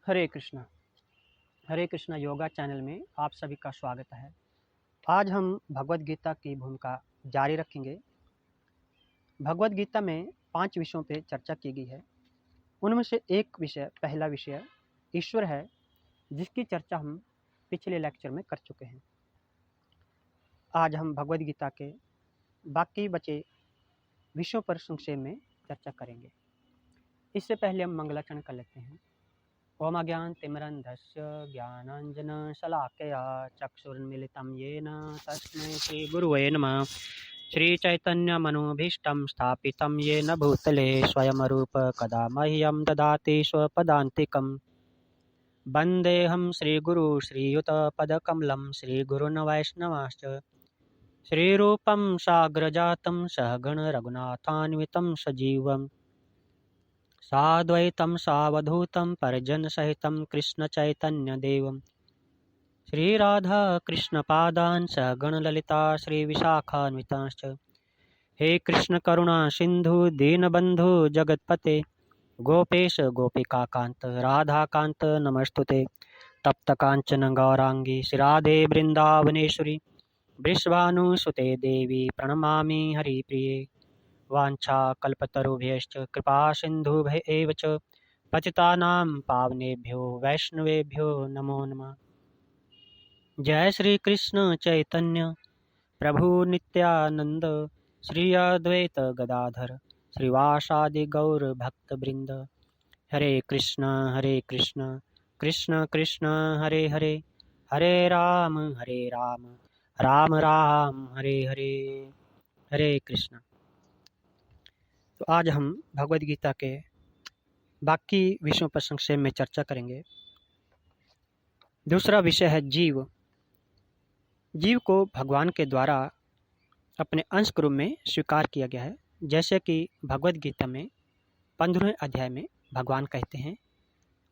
हरे Krishna yoga channel में आप सभी का स्वागत है। आज हम भगवद गीता की भूमिका जारी रखेंगे। भगवद गीता में 5 विषयों पे चर्चा की गई है। उनमें से एक विषय, पहला विषय ईश्वर है, जिसकी चर्चा हम पिछले लेक्चर में कर चुके हैं। आज हम भगवद गीता के बाकी बचे विषयों पर संक्षेप में चर्चा करेंगे। इससे पहले हम मंगलाचरण कर लेते हैं। ओम अज्ञानतिमिरन्धस्य ज्ञानाञ्जनशलाकया चक्षुर्मिलितं येन तस्मै श्रीगुरुवे नमः। श्रीचैतन्यमनोभीष्टं स्थापितं येन भूतले स्वयं रूप कदा मह्यं ददाति स्वपदान्तिकं। वन्देऽहं श्रीगुरु श्रीयुतपदकमलं श्रीगुरून् वैष्णवांश्च श्रीरूपं साग्रजातं सहगण रघुनाथान्वितं सजीवम् साद्वैतं सावधूतं परिजनसहितं कृष्णचैतन्यदेवं श्रीराधा कृष्णपादान् सहगणललिता श्रीविशाखान्वितांश्च। हे कृष्ण करुणा सिन्धु दीनबन्धु जगत्पते गोपेश गोपिकान्त राधाकान्त नमस्तुते। तप्तकाञ्चन गौराङ्गी श्रीराधे वृन्दावनेश्वरी वृषभानुसुते देवी प्रणमामि हरिप्रिये। वाञ्छाकल्पतरुभ्यश्च कृपासिन्धुभ्य एव च पतितानां पावनेभ्यो वैष्णवेभ्यो नमो नमः। जय श्री कृष्ण चैतन्य प्रभु नित्यानंद श्री अद्वैत गदाधर श्रीवासादि गौर भक्तवृंद। हरे कृष्ण कृष्ण कृष्ण हरे हरे, हरे राम राम राम हरे हरे। हरे कृष्ण। तो आज हम भगवद गीता के बाकी विषयों पर संक्षेप में चर्चा करेंगे। दूसरा विषय है जीव। जीव को भगवान के द्वारा अपने अंश के रूप में स्वीकार किया गया है। जैसे कि भगवद गीता में 15वें अध्याय में भगवान कहते हैं,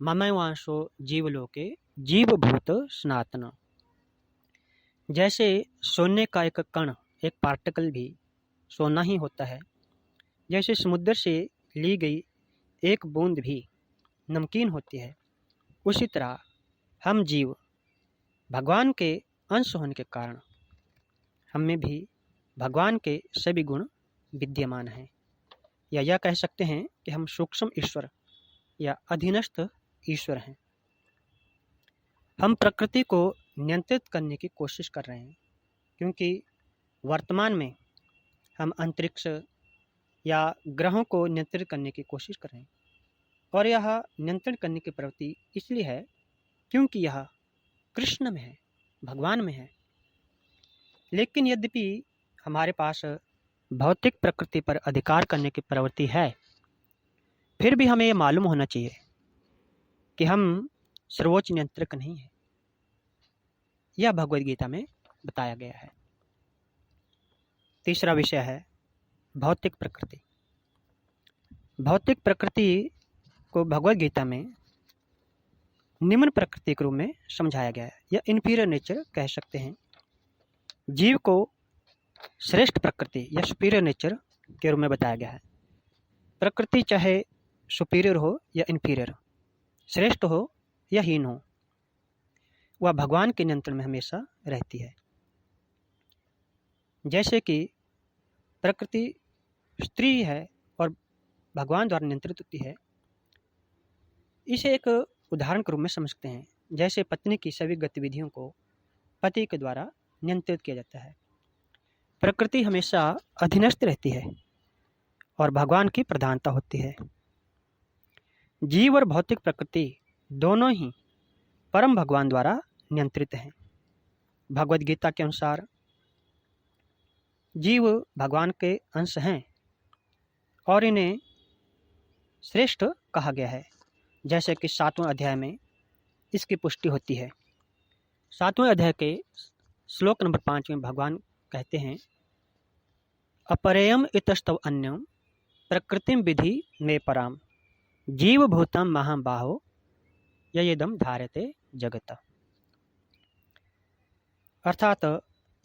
ममैवांशो जीवलोके जीवभूत सनातन। जैसे सोने का एक कण, एक पार्टिकल भी सोना ही होता है, जैसे समुद्र से ली गई एक बूंद भी नमकीन होती है, उसी तरह हम जीव भगवान के अंश होने के कारण हम में भी भगवान के सभी गुण विद्यमान हैं। या यह कह सकते हैं कि हम सूक्ष्म ईश्वर या अधीनस्थ ईश्वर हैं। हम प्रकृति को नियंत्रित करने की कोशिश कर रहे हैं, क्योंकि वर्तमान में हम अंतरिक्ष या ग्रहों को नियंत्रित करने की कोशिश कर रहे हैं। और यह नियंत्रण करने की प्रवृत्ति इसलिए है क्योंकि यह कृष्ण में है, भगवान में है। लेकिन यद्यपि हमारे पास भौतिक प्रकृति पर अधिकार करने की प्रवृत्ति है, फिर भी हमें यह मालूम होना चाहिए कि हम सर्वोच्च नियंत्रक नहीं हैं। यह भगवद गीता में बताया गया है। तीसरा विषय है भौतिक प्रकृति। भौतिक प्रकृति को भगवद गीता में निम्न प्रकृति के रूप में समझाया गया है, या इन्फीरियर नेचर कह सकते हैं। जीव को श्रेष्ठ प्रकृति या सुपीरियर नेचर के रूप में बताया गया है। प्रकृति चाहे सुपीरियर हो या इन्फीरियर, श्रेष्ठ हो या हीन हो, वह भगवान के नियंत्रण में हमेशा रहती है। जैसे कि प्रकृति स्त्री है और भगवान द्वारा नियंत्रित होती है, इसे एक उदाहरण के रूप में समझते हैं। जैसे पत्नी की सभी गतिविधियों को पति के द्वारा नियंत्रित किया जाता है। प्रकृति हमेशा अधीनस्थ रहती है और भगवान की प्रधानता होती है। जीव और भौतिक प्रकृति दोनों ही परम भगवान द्वारा नियंत्रित हैं। भगवद गीता के अनुसार जीव भगवान के अंश हैं और इन्हें श्रेष्ठ कहा गया है। जैसे कि 7वें अध्याय में इसकी पुष्टि होती है। 7वें अध्याय के श्लोक नंबर 5 में भगवान कहते हैं, अपरेयम इतस्तव अन्यम प्रकृतिम विधि में पराम जीवभूतम महाबाहो ययेदम धार्यते जगत। अर्थात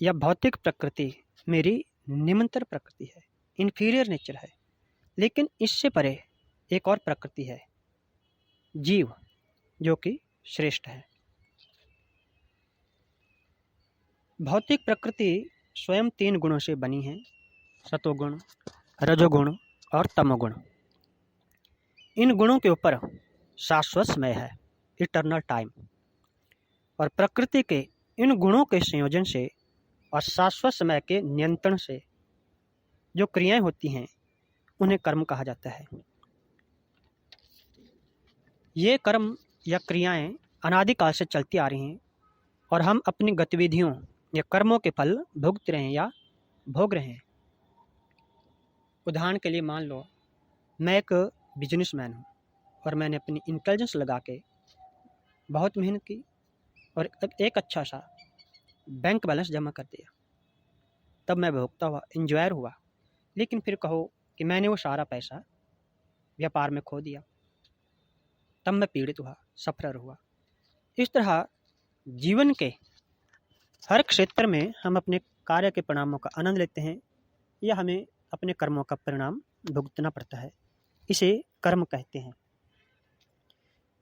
यह भौतिक प्रकृति मेरी निम्नतर प्रकृति है, इन्फीरियर नेचर है। लेकिन इससे परे एक और प्रकृति है, जीव, जो कि श्रेष्ठ है। भौतिक प्रकृति स्वयं 3 गुणों से बनी है, सतोगुण, रजोगुण और तमोगुण। इन गुणों के ऊपर शाश्वत समय है, इटर्नल टाइम, और प्रकृति के इन गुणों के संयोजन से और शाश्वत समय के नियंत्रण से जो क्रियाएं होती हैं उन्हें कर्म कहा जाता है। ये कर्म या क्रियाएं अनादिकाल से चलती आ रही हैं और हम अपनी गतिविधियों या कर्मों के फल भुगत रहे हैं या भोग रहे हैं। उदाहरण के लिए मान लो मैं एक बिजनेसमैन हूँ और मैंने अपनी इंटेलिजेंस लगा के बहुत मेहनत की और एक अच्छा सा बैंक बैलेंस जमा कर दिया। तब मैं भोगता हुआ, इंजॉयर हुआ। लेकिन फिर कहो कि मैंने वो सारा पैसा व्यापार में खो दिया, तब मैं पीड़ित हुआ, सफरर हुआ। इस तरह जीवन के हर क्षेत्र में हम अपने कार्य के परिणामों का आनंद लेते हैं या हमें अपने कर्मों का परिणाम भुगतना पड़ता है। इसे कर्म कहते हैं।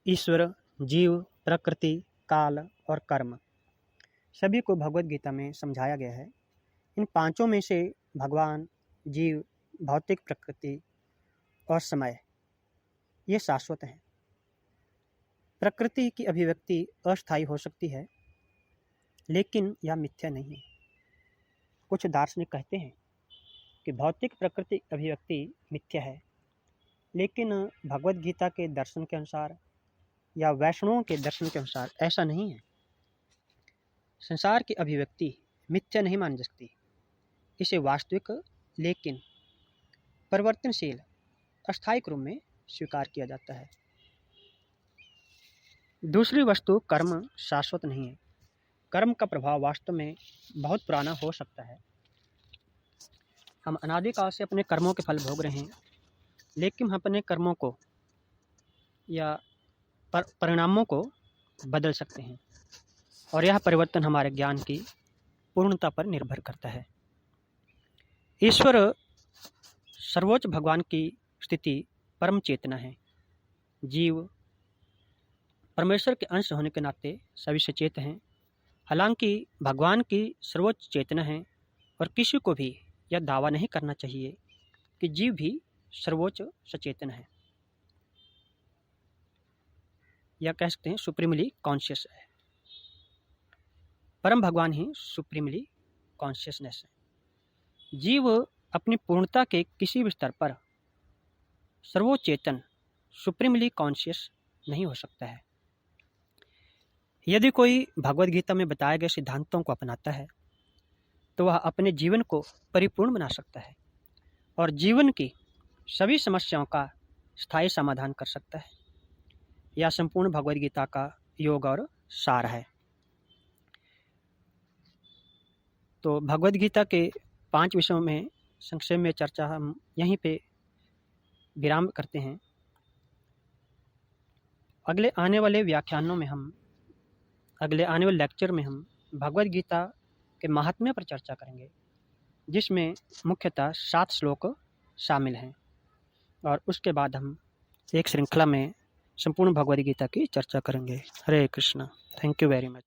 ईश्वर, जीव, प्रकृति, काल और कर्म सभी को भगवद गीता में समझाया गया है। इन पांचों में से भगवान, जीव, भौतिक प्रकृति और समय ये शाश्वत हैं। प्रकृति की अभिव्यक्ति अस्थायी हो सकती है, लेकिन यह मिथ्या नहीं है। कुछ दार्शनिक कहते हैं कि भौतिक प्रकृति अभिव्यक्ति मिथ्या है, लेकिन भगवद गीता के दर्शन के अनुसार या वैष्णवों के दर्शन के अनुसार ऐसा नहीं है। संसार की अभिव्यक्ति मिथ्या नहीं मानी जा सकती। इसे वास्तविक लेकिन परिवर्तनशील अस्थायी क्रम में स्वीकार किया जाता है। दूसरी वस्तु कर्म शाश्वत नहीं है। कर्म का प्रभाव वास्तव में बहुत पुराना हो सकता है। हम अनादिकाल से अपने कर्मों के फल भोग रहे हैं, लेकिन हम अपने कर्मों को या परिणामों को बदल सकते हैं और यह परिवर्तन हमारे ज्ञान की पूर्णता पर निर्भर करता है। ईश्वर सर्वोच्च भगवान की स्थिति परम चेतना है। जीव परमेश्वर के अंश होने के नाते सभी सचेत हैं। हालांकि भगवान की सर्वोच्च चेतना है और किसी को भी यह दावा नहीं करना चाहिए कि जीव भी सर्वोच्च सचेतन है, या कह सकते हैं सुप्रीमली कॉन्शियस है। परम भगवान ही सुप्रीमली कॉन्शियसनेस है। जीव अपनी पूर्णता के किसी भी स्तर पर सर्वोच्च चेतन सुप्रीमली कॉन्शियस नहीं हो सकता है। यदि कोई भगवद गीता में बताए गए सिद्धांतों को अपनाता है तो वह अपने जीवन को परिपूर्ण बना सकता है और जीवन की सभी समस्याओं का स्थायी समाधान कर सकता है। यह संपूर्ण भगवद गीता का योग और सार है। तो भगवद गीता के 5 विषयों में संक्षेप में चर्चा हम यहीं पे विराम करते हैं। अगले आने वाले लेक्चर में हम भगवद गीता के महात्म्य पर चर्चा करेंगे, जिसमें मुख्यतः 7 श्लोक शामिल हैं, और उसके बाद हम एक श्रृंखला में संपूर्ण भगवद गीता की चर्चा करेंगे। Hare Krishna. Thank you very much.